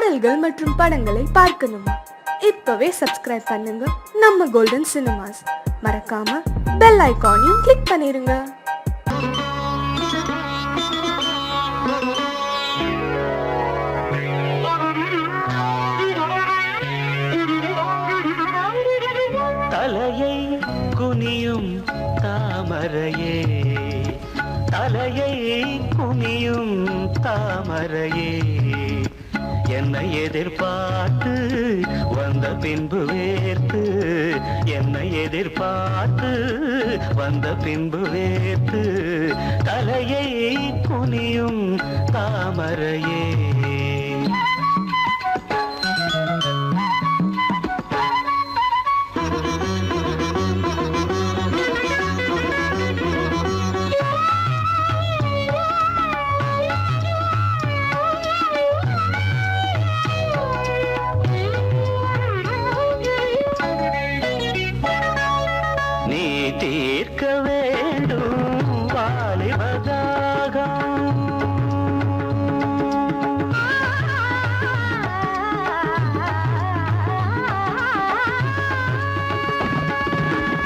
பாடல்கள் மற்றும் படங்களை பார்க்கணுமா? இப்பவே சப்ஸ்கிரைப் பண்ணுங்க நம்ம கோல்டன் சினிமாஸ். மறக்காம பெல் ஐகானையும் கிளிக் பண்ணிருங்க. தலையை குனியும் தாமரையே, தலையை குனியும் தாமரையே, என்னை எதிர்பார்த்து வந்த பின்பு வேர்த்து, என்னை எதிர்பார்த்து வந்த பின்பு வேர்த்து, தலையை குனியும் தாமரையே. தீர்க்க வேண்டும் வாலிபதாகம்,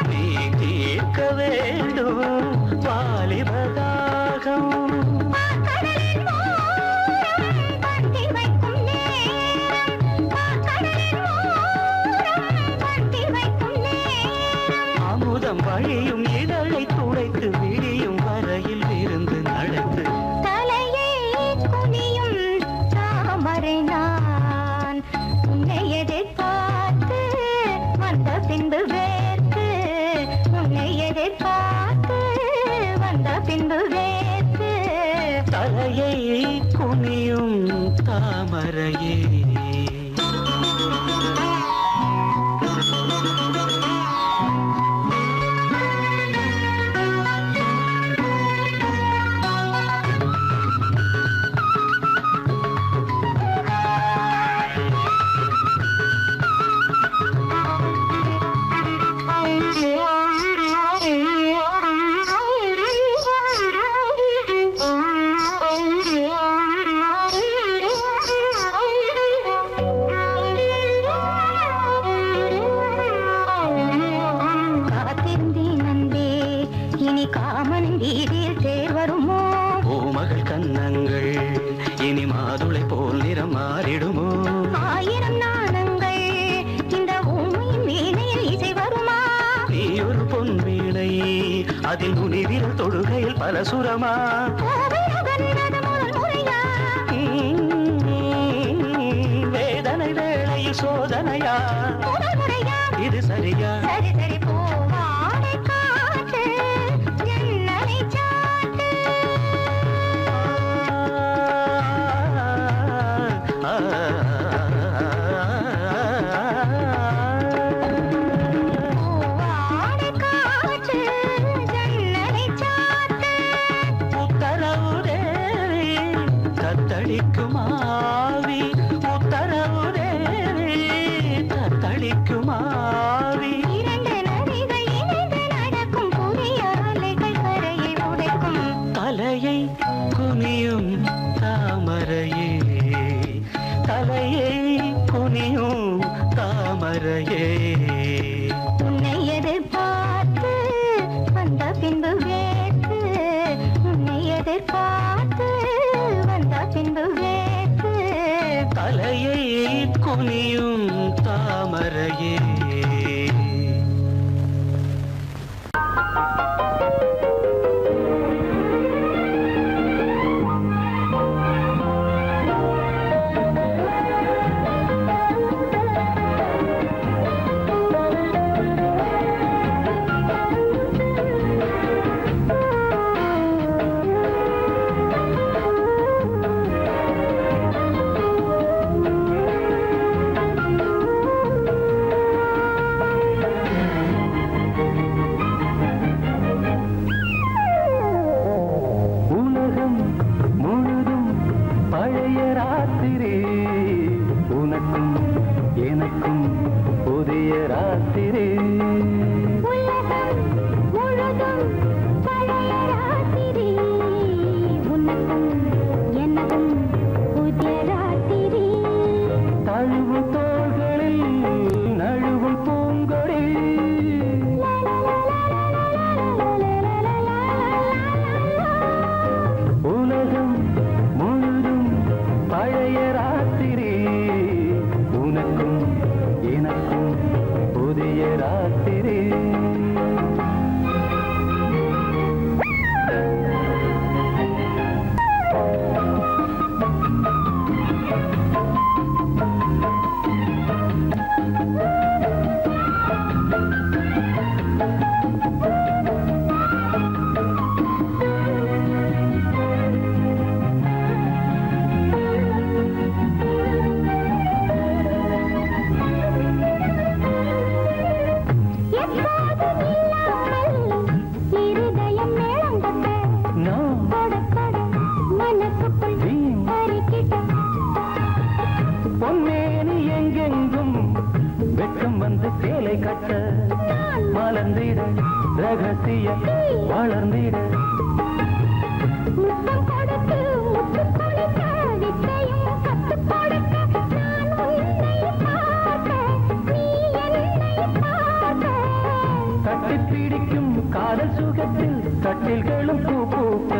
நீ தீர்க்க வேண்டும் வாலிபதாகம். வழியும் இதழை துடைத்து விடியும் வரையில் இருந்து நடத்து, தலையை குனியும் தாமரை நான், உன்னை எதிர்பார்த்து வந்த பின்பு வேர்த்து, உன்னை எதிர்பார்த்து வந்த பின்பு வேர்த்து, தலையை குனியும் தாமரையே. காமன் வீதில் தேர் வருமோ? ஓ மகள் கண்ணங்கள் இனி மாதுளை போல் நிறம் மாறிடுமோ? ஆயிரம் நாணங்கள் இந்த ஊமையின் வீணையில் இசை வருமா? நீ ஒரு பொன் வீணை, அதில் நுனிவில் தொடுகையில் பல சுரமா? வேதனை வேளையில் சோதனையா? இது சரியா? சரி சரி போவாடை காற்று ஜன்னலை சாத்து, போவாடை காற்று ஜன்னலை சாத்து, உத்தரவு தேவி தத்தளிக்கும் ஆவி, உத்தரவு தேவி தத்தளிக்கும் ஆவி. இரண்டு நதிகள் இணைந்து நடக்கும் புதிய அலைகள் கரையை உடைக்கும், தலையை குனியும் தாமரையே, தலையை குனியும் தாமரையே. உன்னை எதிர்பார்த்து வந்த பின்பு வேர்த்து, உன்னை எதிர்பார்த்து வந்த பின்பு வேர்த்து, தலையை குனியும் தாமரையே. தழுவும் தோள்களில் நழுவும் பூங்கொடி உலகம் முழுதும் பழைய ராத்திரி உனக்கும் எனக்கும் புதிய ராத்திரி பொன்னேனி எங்கெங்கும் வெட்கம் வந்து சேலை கட்ட மலர்ந்திட ரகசிய வளர்ந்திட கட்டி பிடிக்கும் காதல் சுகத்தில் கட்டில்களும் பூ பூக்க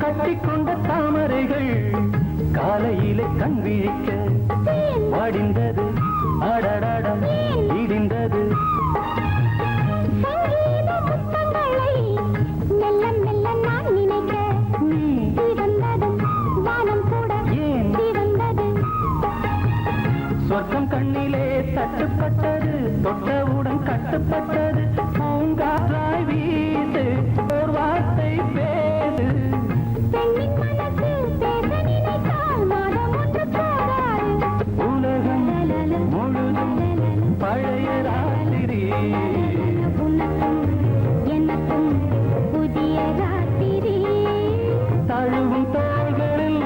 கட்டிக்கொண்ட தாமரைகள் காலையிலே கண் விழிக்க வாடிந்தது அடடடம் இடிந்தது சொர்க்கம் கண்ணிலே தட்டுப்பட்டது தொட்டவுடன் கட்டுப்பட்டது பூங்காற்றாய் வீசு ஒரு வார்த்தை பேசு உலகம் முழுதும் பழைய ராத்திரி எனக்கும் புதிய ராத்திரி தழுவும் தோள்களில்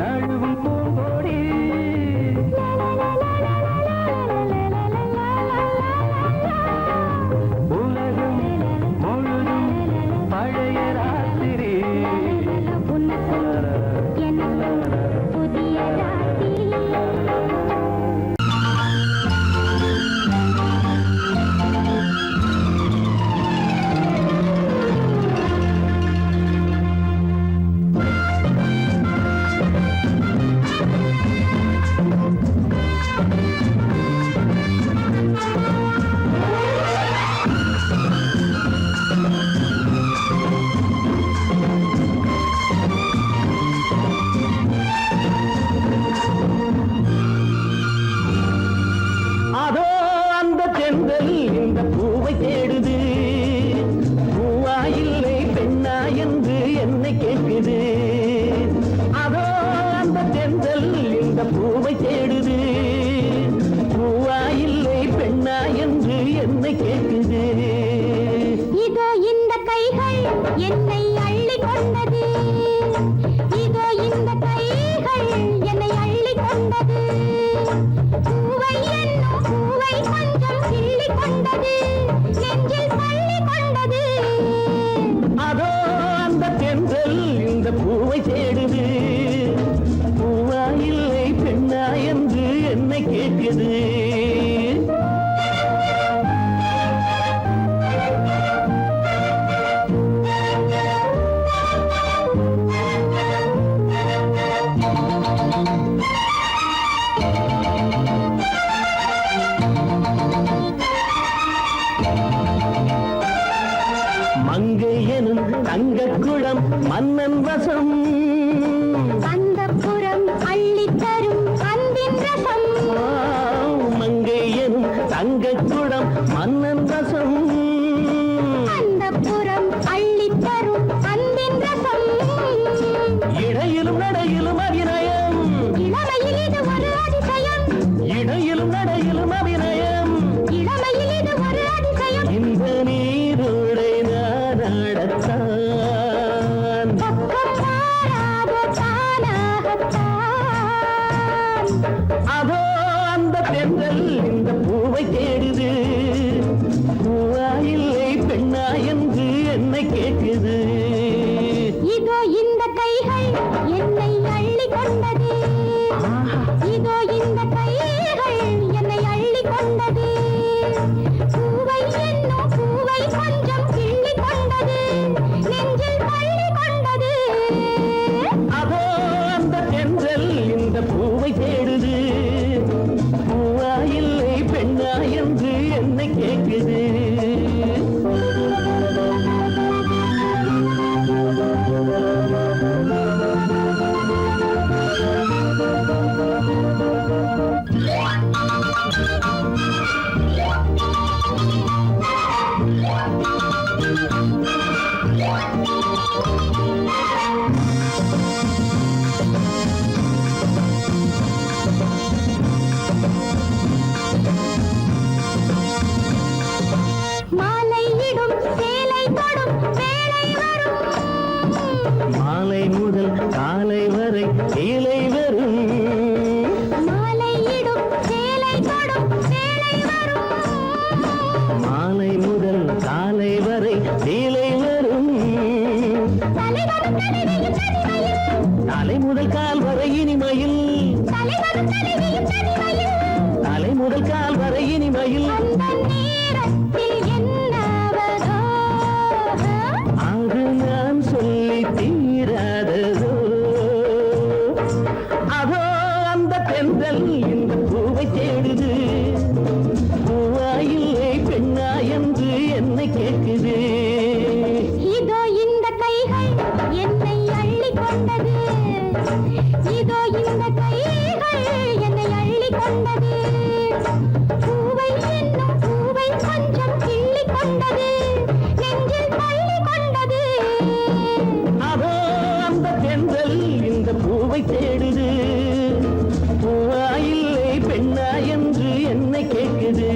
நழுவும் பூங்கொடி உலகம் முழுதும் பழைய ராத்திரி புதிய ராத்திரி அதோ அந்த தென்றல் இந்த பூவை தேடுது பூவா இல்லை பெண்ணா என்று என்னை கேட்குது அதோ அந்த தென்றல் இந்த பூவை தேடுது பூவா இல்லை பெண்ணா என்று என்னை கேட்குது இதோ இந்த கைகள் என்னை அள்ளி கொண்டது இதோ இந்த கைகள் என்னை அள்ளி கொண்டது பூவை என்னும் பூவை கொஞ்சம் கிள்ளி கொண்டது நெஞ்சில் பள்ளி கொண்டது அதோ அந்த தென்றல் இந்த பூவை தேடுது பூவா இல்லை பெண்ணா என்று என்னை கேட்குது மங்கை எனும் தங்கக் குடம் மன்னன் வசம் அந்தப்புறம் அள்ளித் தரும் அன்பின் ரசம் தங்கக்குடம் மன்னன் ரசம் அந்தப்புறம் அள்ளித் தரும் அன்பின் ரசம். இடையிலும் நடையிலும் அபிநயம் இளமையில் இது ஒரு அதிசயம். இடையிலும் நடையிலும் அபிநயம் இளமையில் இது ஒரு அதிசயம். இந்த நீரோடை நாடத்தான் பக்கம் மாறாத தானாகத்தான். அதோ அந்த பெண்கள் இந்த பூவை தேடுது பூவா இல்லை பெண்ணா என்று என்னை கேட்குது இதோ இந்த கைகள் என்னை அள்ளிக் கொண்டது. இதோ இந்த கைகள் என்னை அள்ளிக் கொண்டது. பூவை என்னும் பூவை கொஞ்சம் கிள்ளிக் கொண்டது. நெஞ்சில் தள்ளிக் கொண்டது. அதோ அந்த பெண்கள் இந்த பூவை தேடுது பூவா இல்லை பெண்ணா என்று என்னை கேட்குது மாலையிடும் சேலை தொடும் வேளை வரும். மாலை முதல் காலை வரை கீழே வரும் மாலையிடும் சேலை தொடும் வேளை வரும். மாலை முதல் காலை வரை கீழே வரும் தலைவனும் தலைவியும் தனிமையில். தலை முதல் கால் வரை இனிமையில் தலைவனும் தலைவியும் தனிமையில். தலை முதல் கால் வரை இனிமையில் அந்த நேரத்தில் என்னாவதோ. அது நான் சொல்லி தீராததோ அதோ அந்த பெண்கள் இந்த பூவை தேடுது பூவா இல்லை பெண்ணா என்று என்னை கேட்குது இதோ இந்த கைகள் என்னை அள்ளிக் கொண்டது. இதோ இந்த கைகள் என்னை அள்ளிக் கொண்டது. பூவை என்னும் பூவை கொஞ்சம் கிள்ளிக் கொண்டது. நெஞ்சில் தள்ளிக் கொண்டது. அதோ அந்த பெண்கள் இந்த பூவை தேடுது பூவா இல்லை பெண்ணா என்று என்னை கேட்குது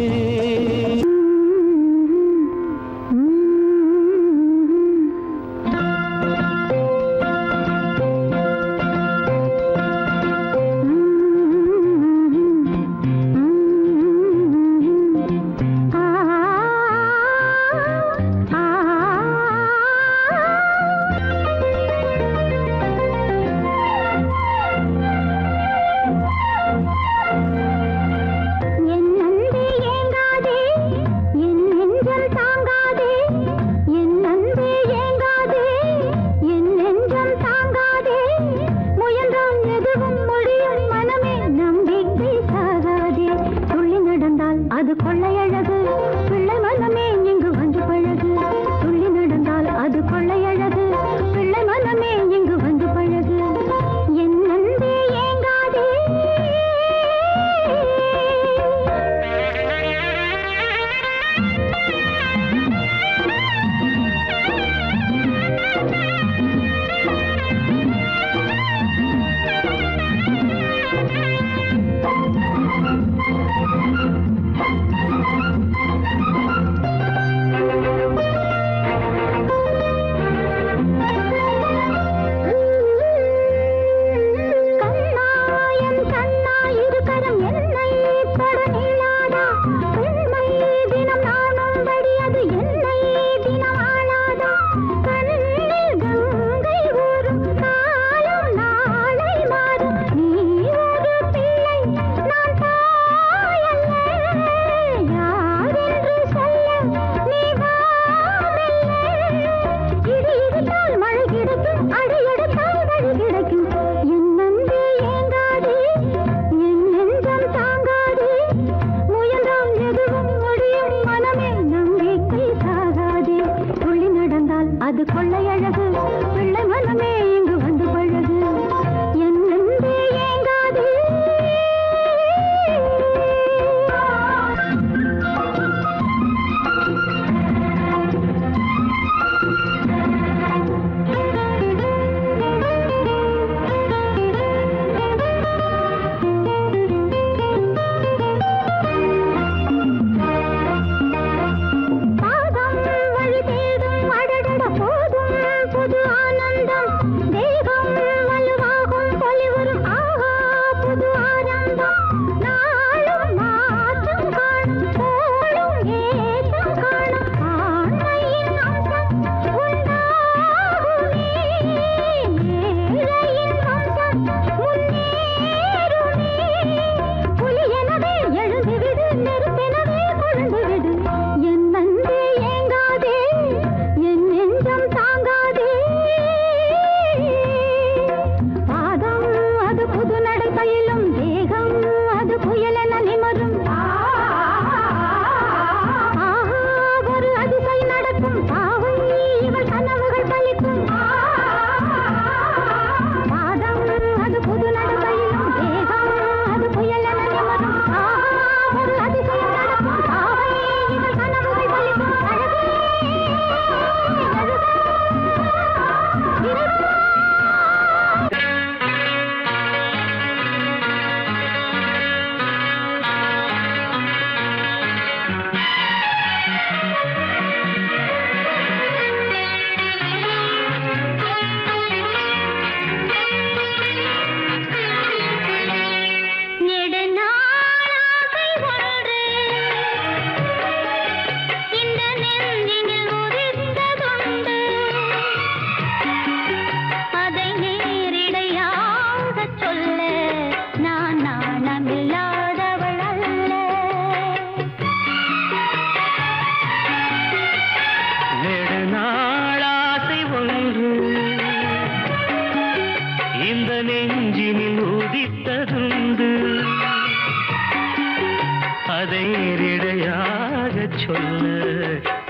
அதை நேரிடையாக சொல்ல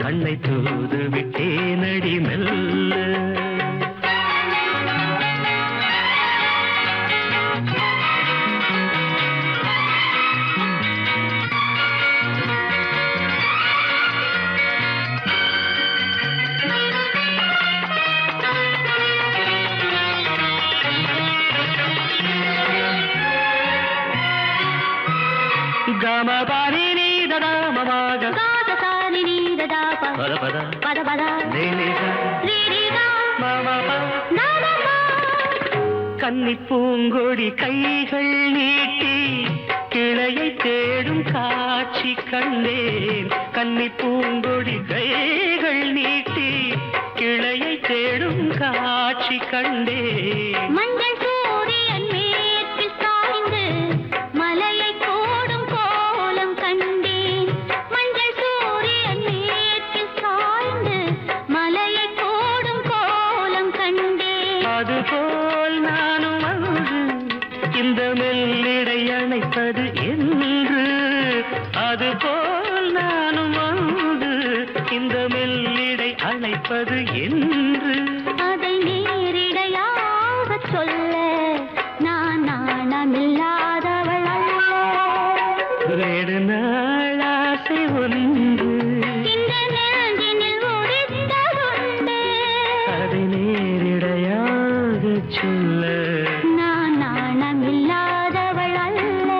கண்ணை தூது விட்டேனடி மெல்ல. గమపని నీదద మమగ గాదసాని నీదదాప పదపద పదపద నీనిద రీరిగ మమప నాదప. கன்னி பூங்கொடி கைகள் நீட்டி கிளையை தேடும் காட்சி கண்டேன். கன்னி பூங்கொடி கைகள் நீட்டி கிளையை தேடும் காட்சி கண்டேன். மஞ்சள் சூரியன் மேற்கில் சாய்ந்து மலையை கோடும் கோலம் கண்டேன். மஞ்சள் சூரியன் மேற்கில் சாய்ந்து மலையை கோடும் கோலம் கண்டேன். அதுபோல் நானும் வந்து இந்த மெல்லிடை அணைப்பது என்று. அதுபோல் நானும் வந்து இந்த மெல்லிடை அணைப்பது என்று. அதை நேரிடையாக சொல்ல நான் நாணமில்லாதவள் அல்ல. வேறு நாள் ஆசை ஒன்று இந்த நெஞ்சினில் உதித்ததுண்டு. அதை நேரிடையாக சொல்ல நான் நாணமில்லாதவள் அல்ல.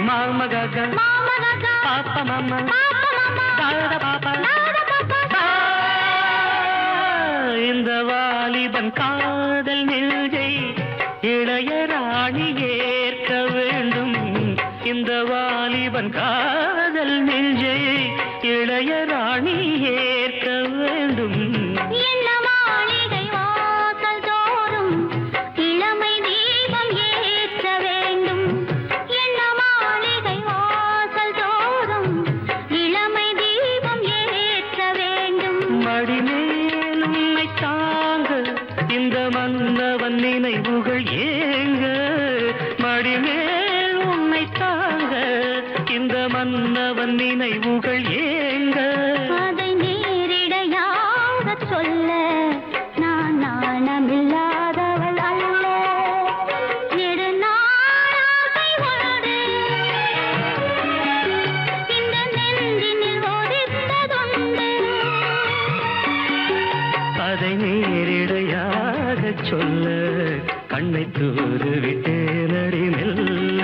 மாமகக மாமனக பாப்ப மாமா பாப்ப மாமா தாத பாப்பா நாத பாப்பா. இந்த வாலிபன் காதல் நெஞ்சை இளைய ராணி ஏற்க வேண்டும். இந்த வாலிபன் காதல் நெஞ்சை இளைய ராணி ஏற்க வேண்டும். என்ன மாளிகை வாசல் தோறும் இளமை தீபம் ஏற்ற வேண்டும். என்ன மாளிகை வாசல் தோறும் இளமை தீபம் ஏற்ற வேண்டும். மடிமேல் உன்னை தாங்க இந்த மன்னவன் நினைவுகள் ஏங்க. மடிமேல் உன்னை தாங்க இந்த மன்னவன் நினைவுகள் ஏங்க. அதை நேரிடையாக சொல்ல நான் நாணமில்லாதவள் அல்ல. நெடுநாளாசை ஒன்று இந்த நெஞ்சினில் ஒதித்ததுண்டு. அதை நேரிடையாக சொல்ல கண்ணை தூது விட்டேனடி மெல்ல.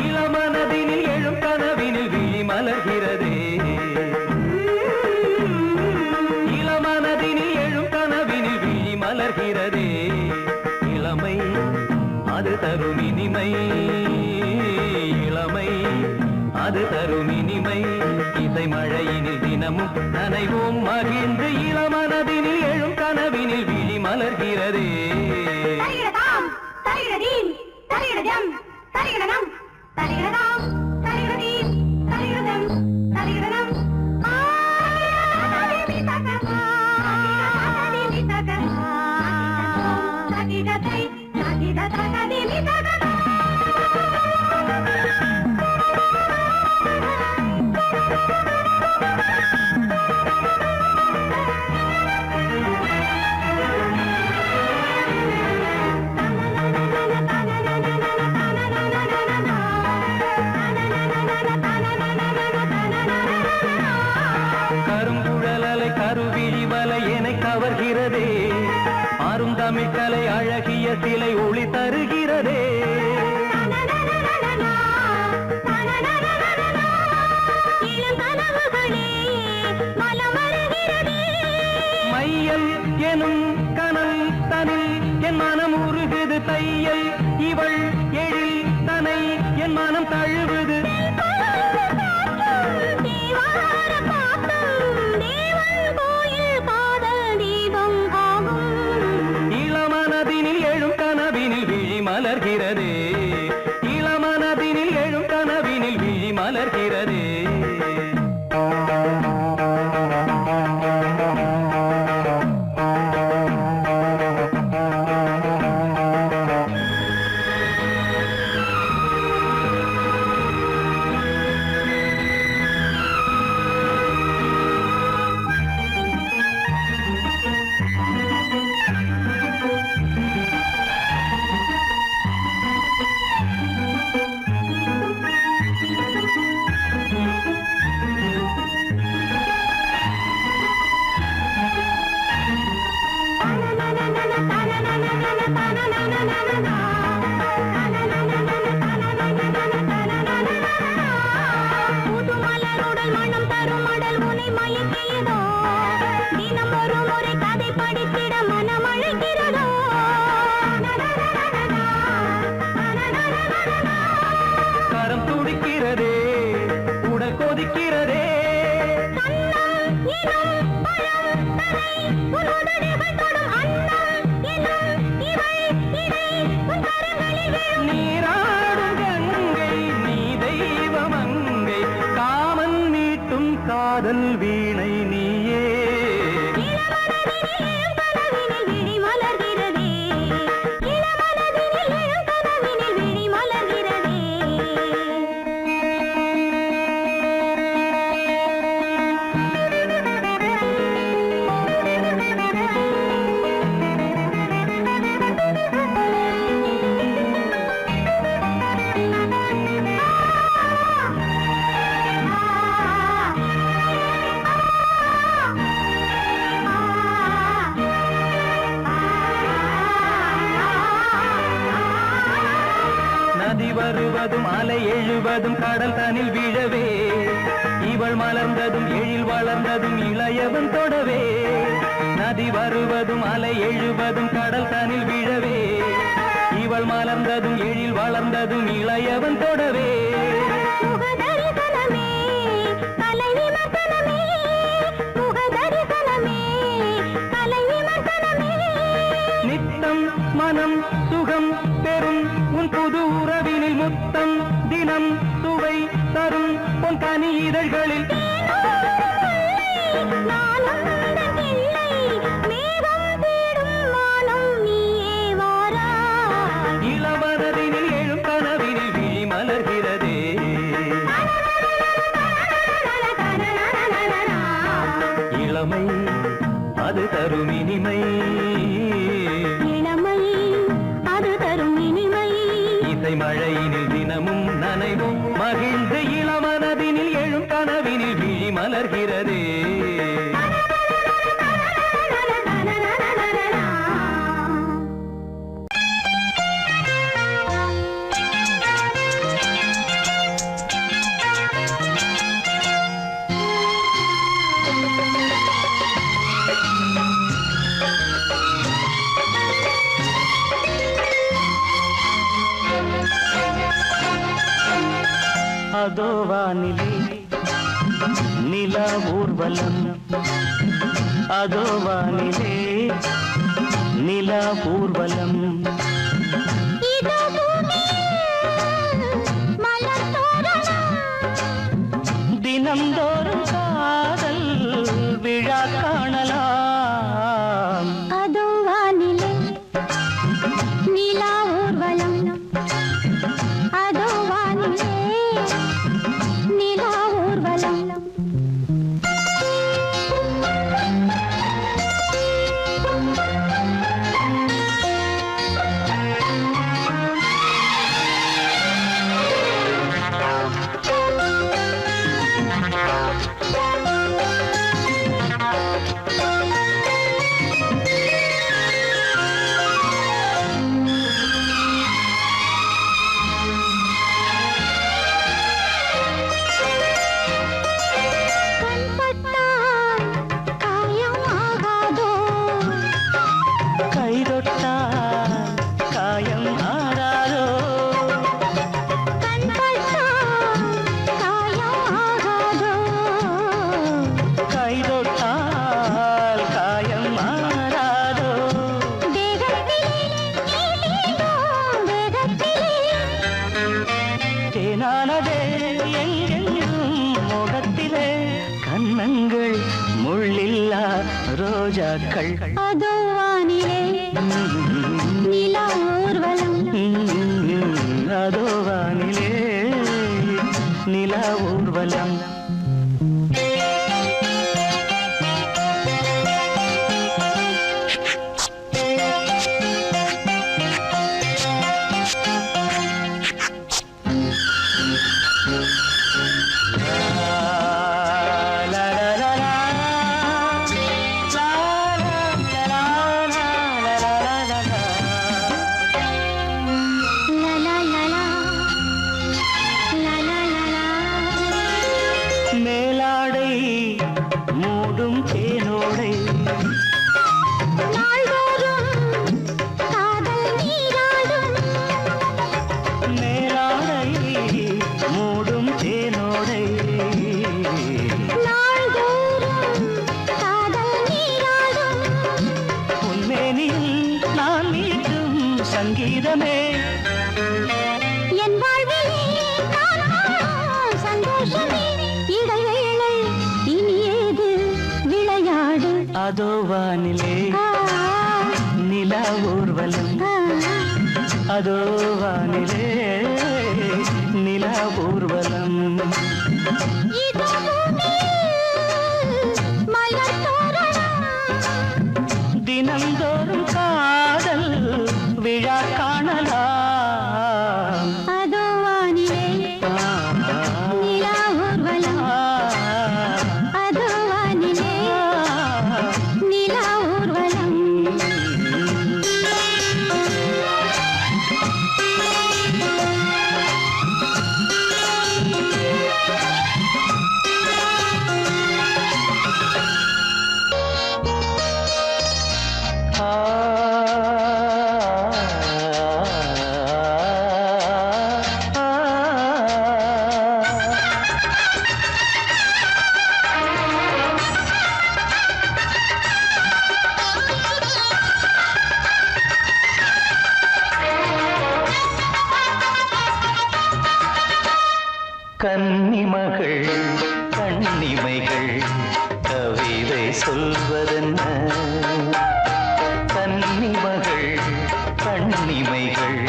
இளமனதினில் எழும் கனவினில் விழி மலர்கிறதே. இளமனதினில் எழும் கனவினில் விழி மலர்கிறதே. இளமை அது தரும் இனிமை. இளமை அது தரும் இனிமை. இசை மழையினில் தினமும் நனைவோம் மகிழ்ந்து. இளமனதினில் எழும் கனவினில் விழி மலர்கிறதே. தரிகிடதாம் தரிகிடதீம் தரிகிடதம் தரிகிடனம் தரிகிடதாம் தரிகிடதீம் தரிகிடதம் தரிகிடனம். தகிடதை தகிடதகதிமி தகதா. தமிழ்கலை அழகிய சிலை ஒளி தருகிறதே. மையல் எனும் கனல் தனில் என் மனம் உருகுது தையல் இவள் எழில் தனை என் மனம் தழுவுது. இளமனதினில் எழும் கனவினில் விழி மலர்கிறதே. இளமனதினில் எழும் கனவினில் விழி மலர்கிறதே. கரம் துடிக்கிறதே, உடல் கொதிக்கிறதே. நீராடும் கங்கை நீ தெய்வமங்கை காமன் மீட்டும் காதல் வீணை நீயே. நதி வருவதும் அலை எழுவதும் கடல் தனில் விழவே இவள் மலர்ந்ததும் எழில் வளர்ந்ததும் இளையவன் தொடவே. நதி வருவதும் அலை எழுவதும் கடல் தனில் விழவே இவள் மலர்ந்ததும் எழில் வளர்ந்ததும் இளையவன் தொடவே. நித்தம் மனம் சுகம் பெறும் உன் புது உறவினில் முத்தம் தினம் சுவை தரும் உன் கனி இதழ்களில். இளவரதினில் எழும் கனவினில் விழி மலர்கிறதே. இளமை அது தரும் இனிமை. இளமை அது தரும் இனிமை. இசை மழையினில் தினமும் நனைவும் மகிழ்ந்து இளமனதினில் எழும் கனவினில் விழி மலர்கிறதே. அதோ வானிலே நிலா ஊர்வலம். அதோ வானிலே நிலா ஊர்வலம். தினம்தோறும் காதல் விழா காணலாம். அதோ வானிலே நிலா ஊர்வலம். அதோ வானிலே நிலா ஊர்வலம். ரோஜாக்கள் அதோ வானிலே நிலா ஊர்வலம் அதோ வானிலே நிலா ஊர்வலம் லலா லலா லலா லலா மேலாடை மூடும் தேனோடை நாள்தோறும் காதல் நீராடும் மேலாடை மூடும் தேனோடை நாள்தோறும் காதல் நீராடும் உன்மேனில் நான் மீட்டும் சங்கீதமே என் வாழ்விலே நான் காணும் சந்தோஷமே இடைவேளை இனி ஏது விளையாடு அதோ வானிலே நிலா ஊர்வலம் அதோ வானிலே நிலா ஊர்வலம் இதோ பூமியில் மலர் தோரணம் தினந்தோறும் காதல் விழா காணலாம் அதோ வானிலே நிலா ஊர்வலம் அதோ வானிலே நிலா ஊர்வலம் கன்னிமகள் கண்ணிமைகள் கவிதை சொல்வதென்ன கன்னிமகள் கண்ணிமைகள்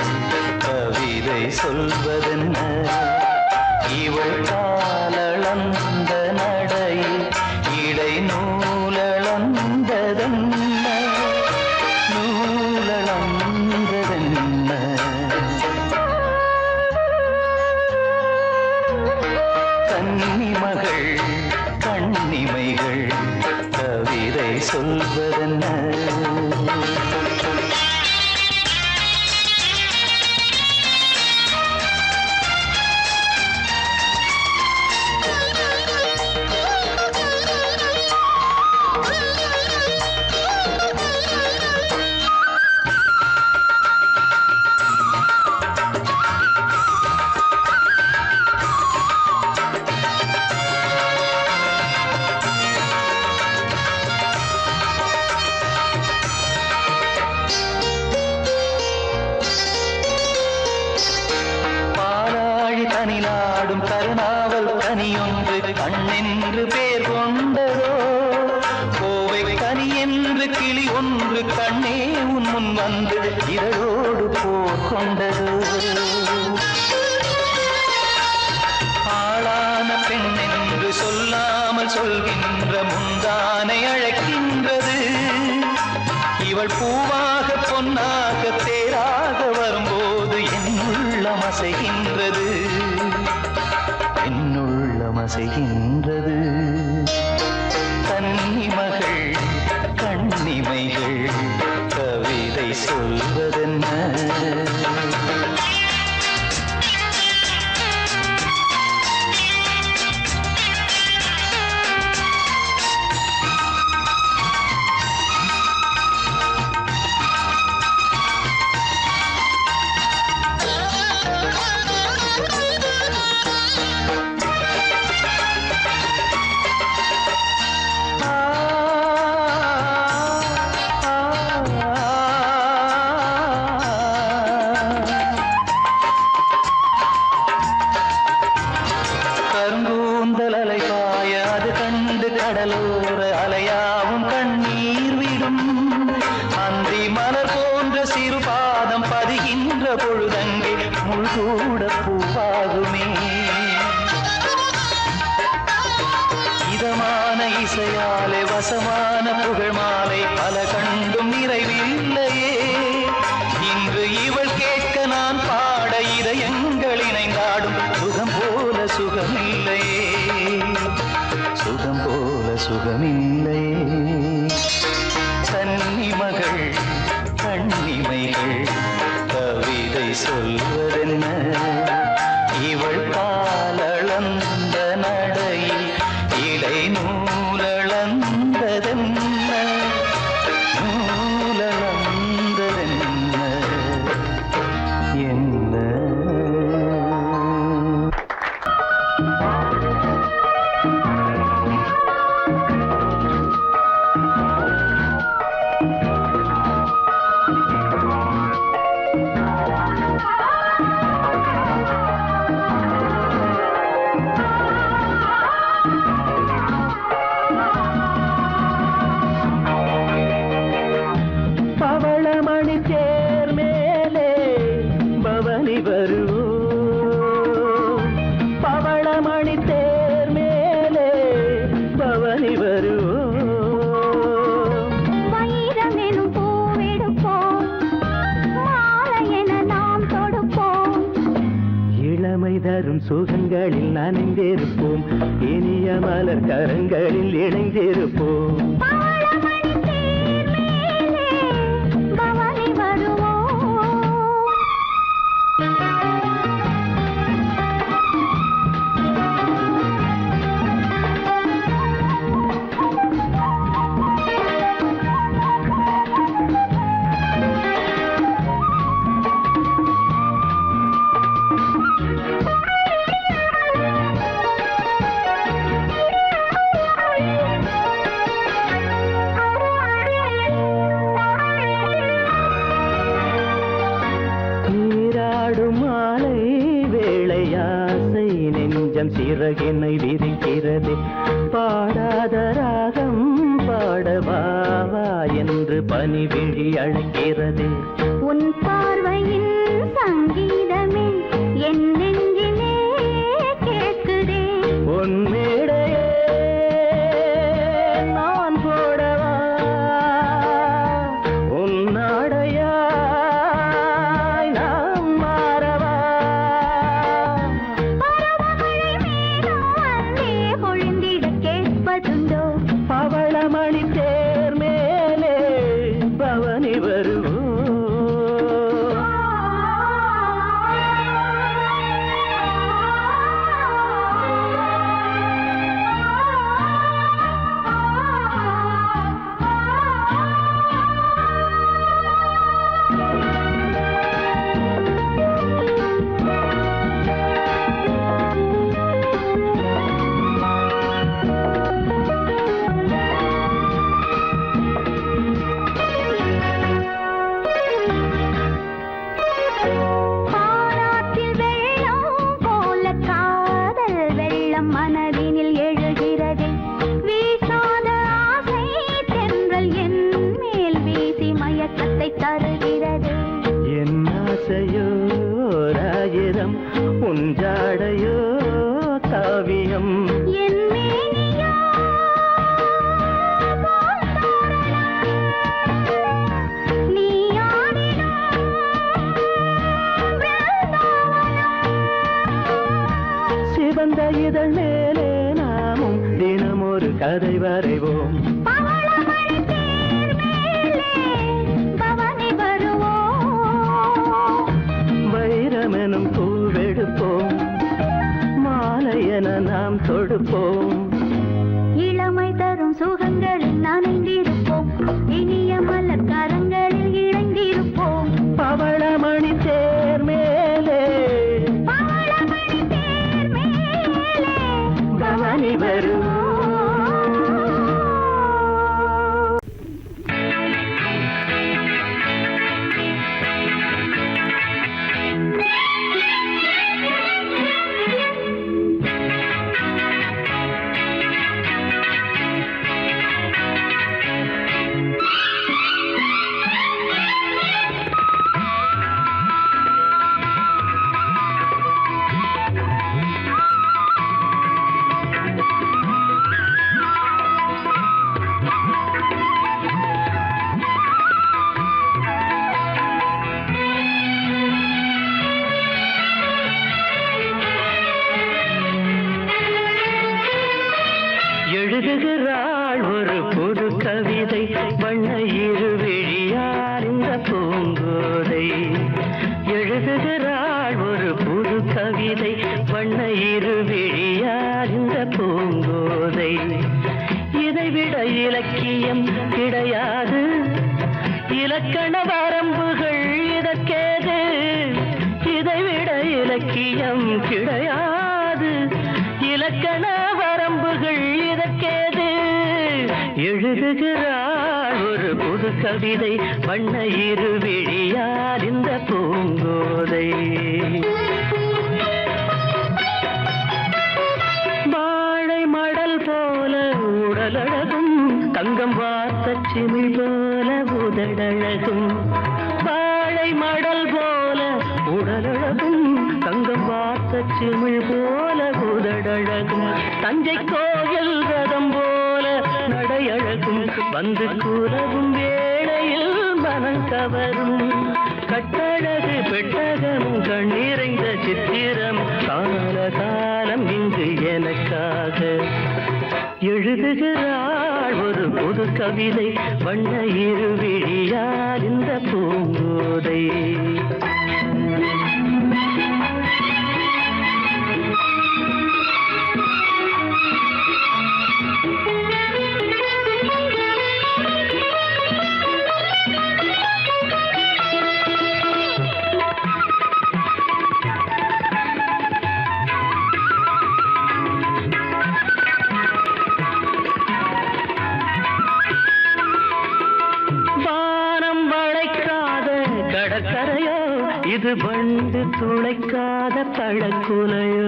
கவிதை சொல்வதென்ன இவள் காலளந்த நடை இடை நூலளந்ததென்ன நூலளந்ததென்ன கன்னிமகள் கண்ணிமைகள் கவிதை சொல்வதென்ன தனிலாடும் கருணாவல் கனியொன்று கண்ணென்று பேர் கொண்டதோ கோவை கனி என்று கிளி ஒன்று கண்ணே உன் முன் வந்து இதழோடு போர் கொண்டதோ ஆளான பெண் என்று சொல்லாமல் சொல்கின்ற முந்தானை அழைக்கின்றது இவள் பூவாக பொன்னாக தேராக வரும்போது என் உள்ளம் அசைகின்றது என்னுள்ளம் அசைகின்றது கன்னிமகள் கண்ணிமைகள் கவிதை சொல்வதென்ன கருங்கூந்தல் அலைபாய அது கண்டு கடலோர அலையாவும் கண்ணீர் சொல்லும் அந்தி மலர் போன்ற சிறு பாதம் பதிகின்ற பொழுதங்கே முள்கூட பூவாகுமே இதமான இசையாலே வசமான புகழ் மாலை பல கண்டும் நிறைவில்லையே இன்று இவள் கேட்க நான் பாட இதயங்கள் இணைந்தாடும் சுகம் போல சுகமில்லையே சுகம் போல சுகமில்லையே கன்னிமகள் கண்ணிமைகள் கவிதை சொல்வதென்ன இவள் பாலளந்த நடையில் இடை நூலளந்ததென்ன நூலளந்ததென்ன என்ன பவளமணி தேர் மேலே பவனி வருவோம் பவளமணி தேர் மேலே பவனி வருவோம் வைரமெனும் பூவெடுப்போம் மாலையென நாம் தொடுப்போம் இளமை தரும் சுகங்களில் நனைந்திருப்போம் இனிய மலர் கரங்களில் இணைந்திருப்போம் பவளமணி தேர் மேலே பவனி வருவோம் நீராடும் மாலை வேளையாசை நெஞ்சம் சிறகினை விரிக்கிறது பாடாத ராகம் பாடவாவா என்று பனிவிழி அழைக்கிறது உன் பார்வையின் சங்கீதமே என் நெஞ்சிலே கேட்குதே உன் மேடையே நான் போடவா உன் நாடையாய் நாம் மாறவா பருவமழை மேலும் அங்கே பொழிந்திட கேட்பதுண்டோ பவளமணி தேர் மேலே பவனி வருவோம் பாராட்டில் வெள்ளம் போல காதல் வெள்ளம் மனதினில் எழுகிறது வீசாத ஆசை தென்றல் என் மேல் வீசி மயக்கத்தை தருகிறது என் ஆசையோ ராயிரம் உன் ஜாடையோ காவியம் என் மேனியோ போல் தோரணம். நீ ஆடினாய் பிருந்தாவனம். சிவந்த இதழ் மேலே நாமும் தினம் ஒரு கதை வரைவோம் பவளமணி தேர் மேலே பவனி வருவோம் வைரமெனும் பூவெடுப்போம் மாலையென நாம் தொடுப்போம் இளமை தரும் சுகங்களில் நனைந்திருப்போம் இனிய மலர் கரங்களில் இணைந்திருப்போம் பவளமணி தேர் மேலே பவளமணி தேர் மேலே பவனி வருவோம் கவிதை வண்ண இருவிழியார் இந்த பூங்கோதை எழுதுகிறாள் ஒரு புது கவிதை வண்ண இருவிழியார் இந்த பூங்கோதை இதைவிட இலக்கியம் கிடையாது இலக்கண வரம்புகள் இதற்கேது இதைவிட இலக்கியம் கிடையாது இலக்கண வரம்புகள் இதற்கேது எழுதுகிறாள் ஒரு புது கவிதை வண்ண இருவிழியார் இந்த பூங்கோதை வாழை மடல் போல உடலழகும் தங்கம் வார்த்த சிமிழ் போல உதடழகும் வாழை மடல் போல உடலழகும் தங்கம் வார்த்த சிமிழ் போல உதடழகும் தஞ்சை கோயில் ரதம் போல நடையழகும் வந்து கூறவும் வேளையில் மனம் கவரும் கட்டழகு பெட்டகமும் கண்ணீரைந்த சித்திரம் கால காலம் இங்கு எனக்காக எழுதுகிறாள் ஒரு புது கவிதை வண்ண இருவிழியார் இந்த பூங்கோதை இது வண்டு துளைக்காத பழக்குலையோ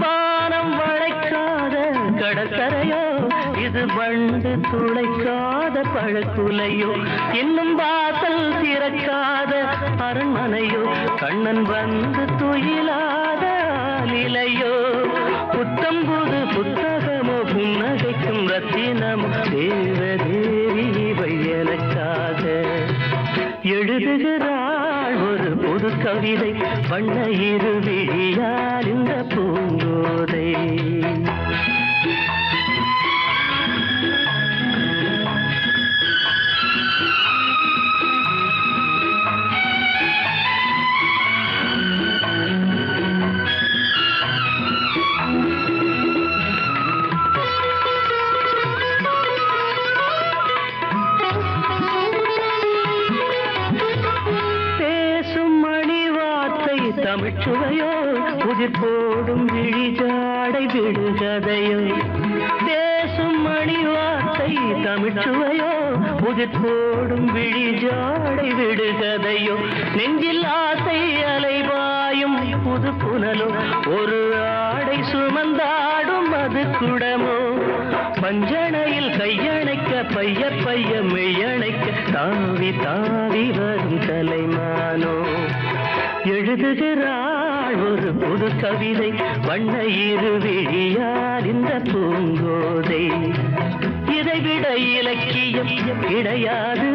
வானம் வளைக்காத கடற்கரையோ இது வண்டு துளைக்காத பழக்குலையோ இன்னும் வாசல் திறக்காத அரண்மனையோ கண்ணன் வந்து துயிலாத ஆலிலையோ புத்தம்புது புத்தகமோ புன்னகைக்கும் ரத்தினமோ தேவதேவி இவை எனக்காக எழுதுகிறாள் ஒரு புது கவிதை வண்ண இருவிழியார் இந்த பூங்கோதை தமிழ்ச்சுவையோ உதிர் போடும் விழிஜாடை விடுகதையோ பேசும் மணி வார்த்தை தமிழ்ச்சுவையோ உதிர் போடும் விழிஜாடை விடுகதையோ நெஞ்சில் ஆசை அலைவாயும் புது புனலோ ஒரு ஆடை சுமந்தாடும் அது குடமோ பஞ்சணையில் கையணைக்க பைய பைய மெய்யணைக்க தாவி தாவி வரும் தலைமானோ எழுதுகிறாள் ஒரு புது கவிதை வண்ண இருவிழியார் இந்த பூங்கோதை இதைவிட இலக்கியம் கிடையாது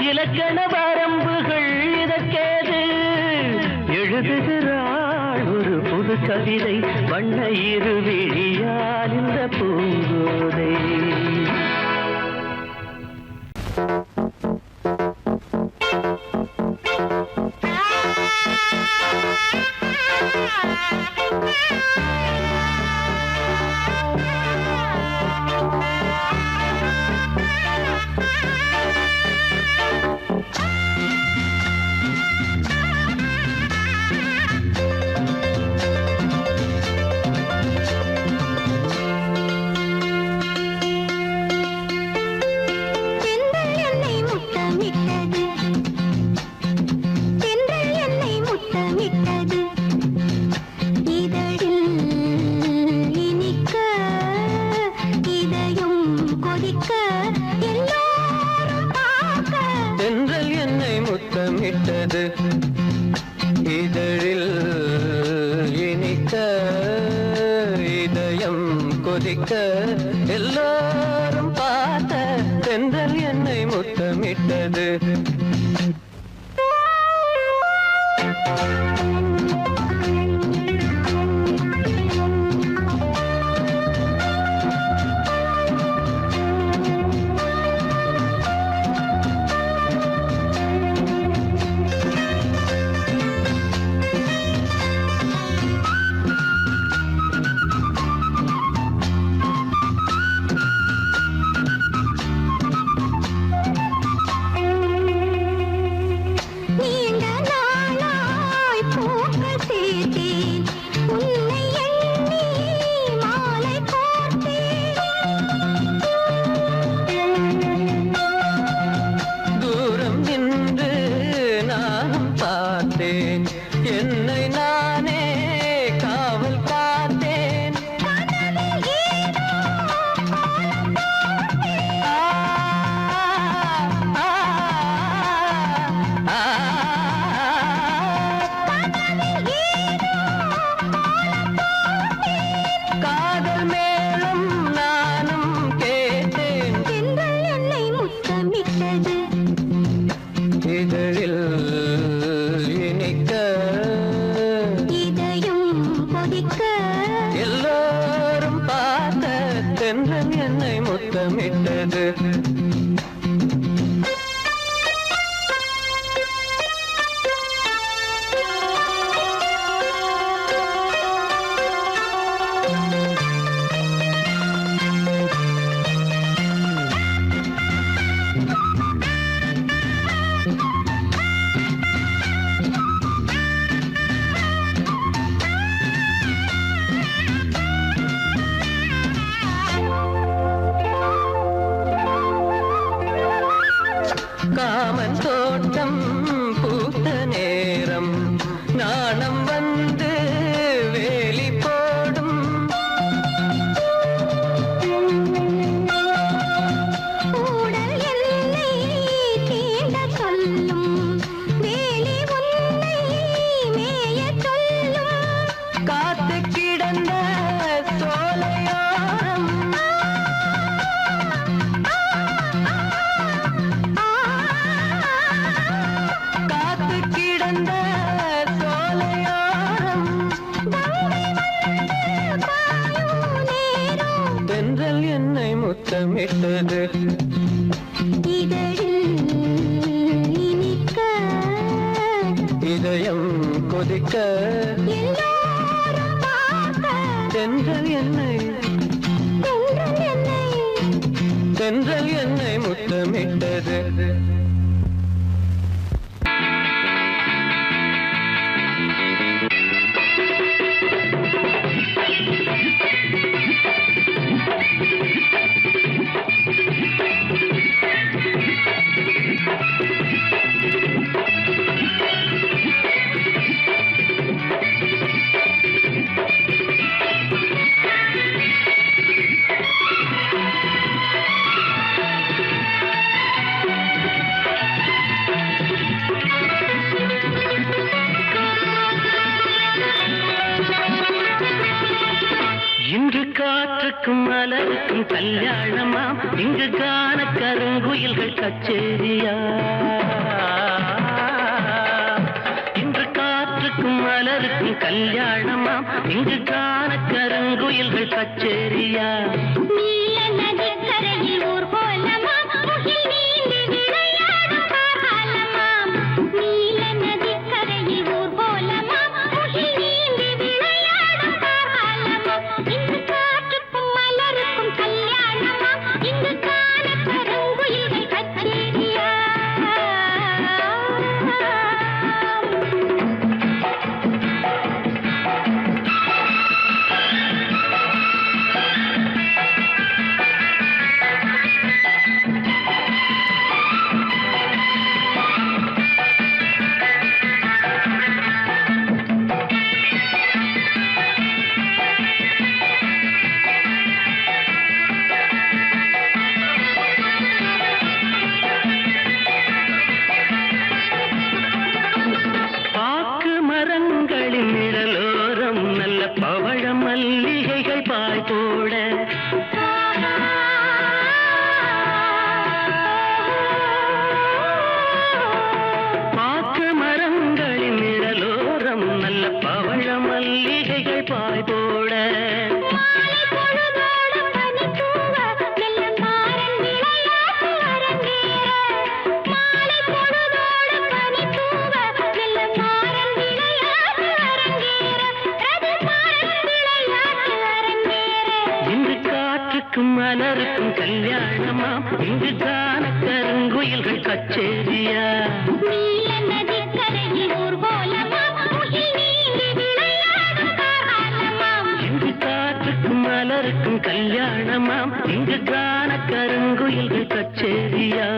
இலக்கண வரம்புகள் இதற்கேது எழுதுகிறாள் ஒரு புது கவிதை வண்ண இருவிழியார் இந்த பூங்கோதை இதழில் இனிக்க இதயம் கொதிக்க எல்லாரும் பார்த்த தென்றல் என்னை முத்தமிட்டது முத்தமிட்டது. காமன் தோட்டம் பூத்த நேரம் நாணம் வந்து வேலி போடும். கூடல் எல்லை தீண்ட சொல்லும் வேலி உன்னை மேயச் சொல்லும். காத்து கிடந்த சோலையோரம் காத்து கிடந்த சோலையோரம் தென்றல் என்னை முத்தமிட்டது. இதழில் இனிக்க இதயம் கொதிக்க எல்லோரும் பார்க்க தென்றல் என்னை தென்றல் என்னை முத்தமிட்டது. இன்று காற்றுக்கும் மலருக்கும் கல்யாணமாம், இங்கு காண கருங்குயில்கள் கச்சேரியா. இன்று காற்றுக்கும் மலருக்கும் கல்யாணமாம், இங்கு காண கருங்குயில்கள் கச்சேரியா. நீல நதிக்கரையில் ஊர்வலமாம், முகில் நீந்தி விளையாடும் காலமாம். நீல நதிக்கரையில் ஊர்வலமாம், முகில் நீந்தி விளையாடும் காலமாம். இங்கு காற்றுக்கும் மலருக்கும் கல்யாணமாம், இங்கு காண கருங்குயில்கள் கச்சேரியா. பாக்கு மரங்களின் நிழலோரம் நல்ல பவழ மல்லிகைகள் பாய் போட. பாக்கு மரங்களின் நிழலோரம் நல்ல பவழ மல்லிகைகள் பாய் போட. மாலை பொழுதோடும் பனித்தூவ, மெல்ல மாறன் விளையாட்டு அரங்கேற. மாலை பொழுதோடும் பனித்தூவ, மெல்ல மாறன் விளையாட்டு அரங்கேற. ரதிமாறன் விளையாட்டு அரங்கேற. இன்று காற்றுக்கும் மலருக்கும் கல்யாணமாம், இங்கு காண கருங்குயில்கள் கச்சேரியா. நீல நதிக்கரையில் ஊர்வலமாம், முகில் நீந்தி விளையாடும் காலமாம். இங்கு காற்றுக்கும் மலருக்கும் கல்யாணமாம், இங்கு காண கருங்குயில்கள் கச்சேரியா.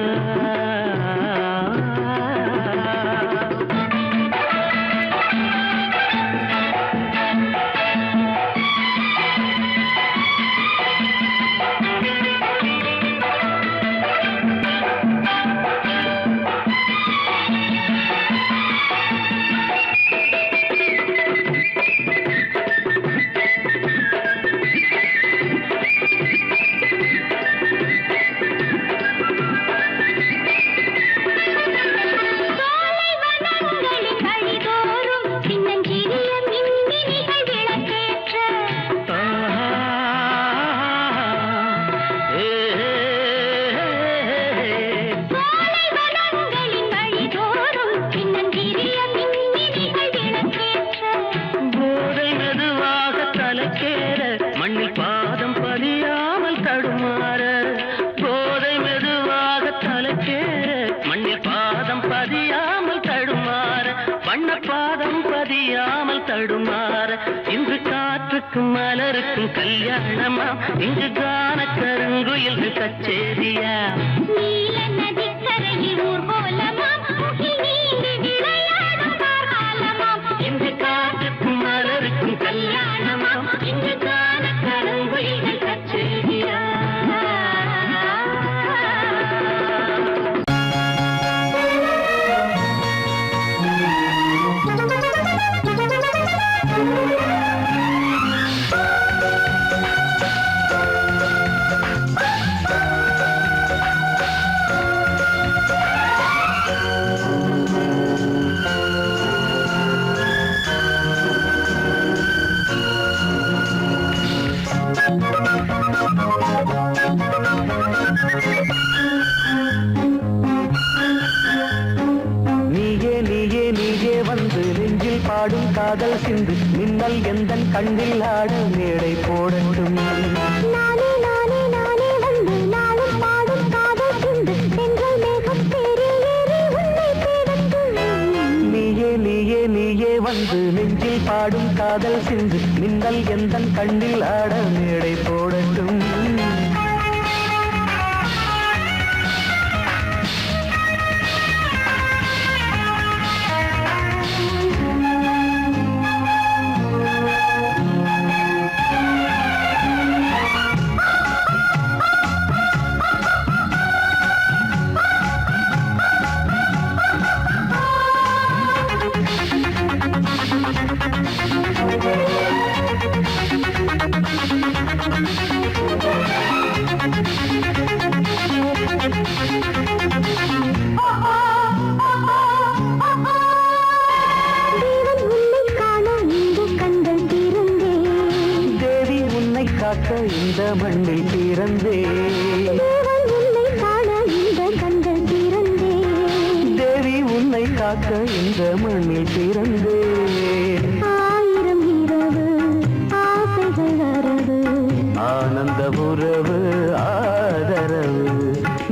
காத்துக்கும் மலருக்கும் கல்யாணமா இங்கு கான கருங்குயில்கள் கச்சேரியா நீல நதிக்கரையில் ஊர்கோலமாம் முகில் நீந்தி விளையாடும் கார்காலமாம் இங்கு காத்துக்கும் மலருக்கும் கல்யாணமா இங்கு கான கருங்குயில்கள் கச்சேரியா பாடும் காதல் சிந்து மின்னல் எந்தன் கண்ணில் ஆட மேடை போடட்டும் நானே நானே நானே வந்து நாளும் பாடும் காதல் சிந்து தென்றல் மேகம் தேரில் ஏறி உன்னை தேடட்டும் நீயே நீயே நீயே வந்து நெஞ்சில் பாடும் காதல் சிந்து மின்னல் எந்தன் கண்ணில் ஆட மேடை போடட்டும் இந்த மண்ணில் பிறந்தே தேவி உன்னை காக்க இந்த மண்ணில் பிறந்தே ஆயிரம் இரவு ஆசைகள் வரவு ஆனந்த உறவு ஆதரவு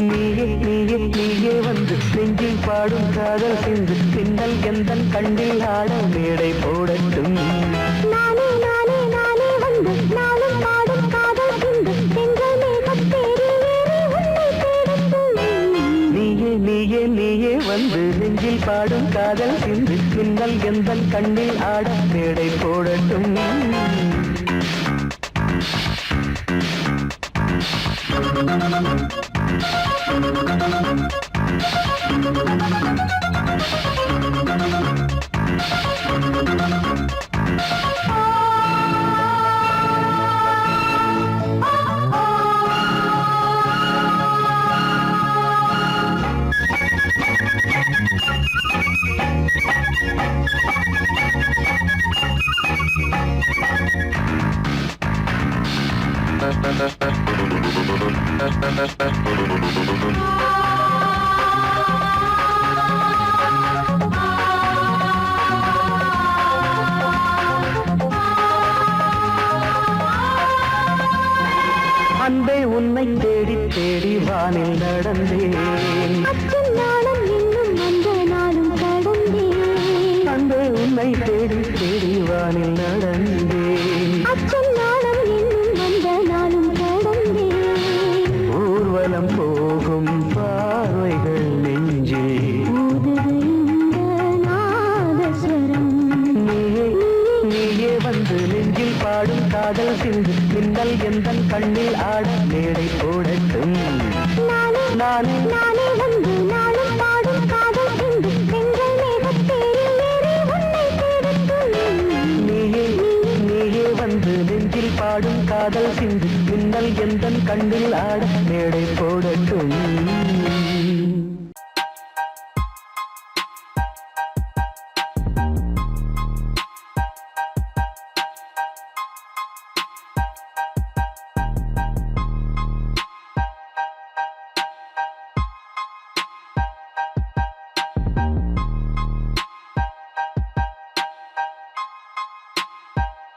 நீயே நீயே நீயே வந்து நெஞ்சில் பாடும் காதல் சிந்து பின்னல் எந்தன் கண்ணில் ஆட மேடை போடட்டும் நானே நானே நானே வந்து நாளும் பாடும் காதல் சிந்து தென்றல் மேகம் தேரில் ஏறி உன்னை தேடட்டும் நீயே நீயே நீயே வந்து நெஞ்சில் பாடும் காதல் சிந்து பின்னல் எந்தன் கண்ணில் ஆட மேடை போடட்டும் அன்பே உன்னை தேடி தேடி வானில் நடந்தேன் அச்சம் நாளும் இன்னும் அந்த நாளும் கடந்தேன் அன்பே உன்னை தேடி தேடி வானில் நடந்தேன் அச்சம் நாளும் இன்னும் அந்த நாளும் கடந்தேன் ஊர்வலம் போகும் பார்வைகள் நெஞ்சில் ஊதுது இந்த நாதஸ்வரம் நீயே நீயே வந்து நெஞ்சில் பாடும் காதல் சிந்து மின்னல் எந்தன் கண்ணில் ஆட மேடை போடட்டும் நானே நானே நானே வந்து நாளும் பாடும் காதல் சிந்து தென்றல் மேகம் தேரில் ஏறி உன்னை தேடட்டும் நீயே நீயே வந்து நெஞ்சில் பாடும் காதல் சிந்து மின்னல் எந்தன் கண்ணில் ஆட மேடை போடட்டும்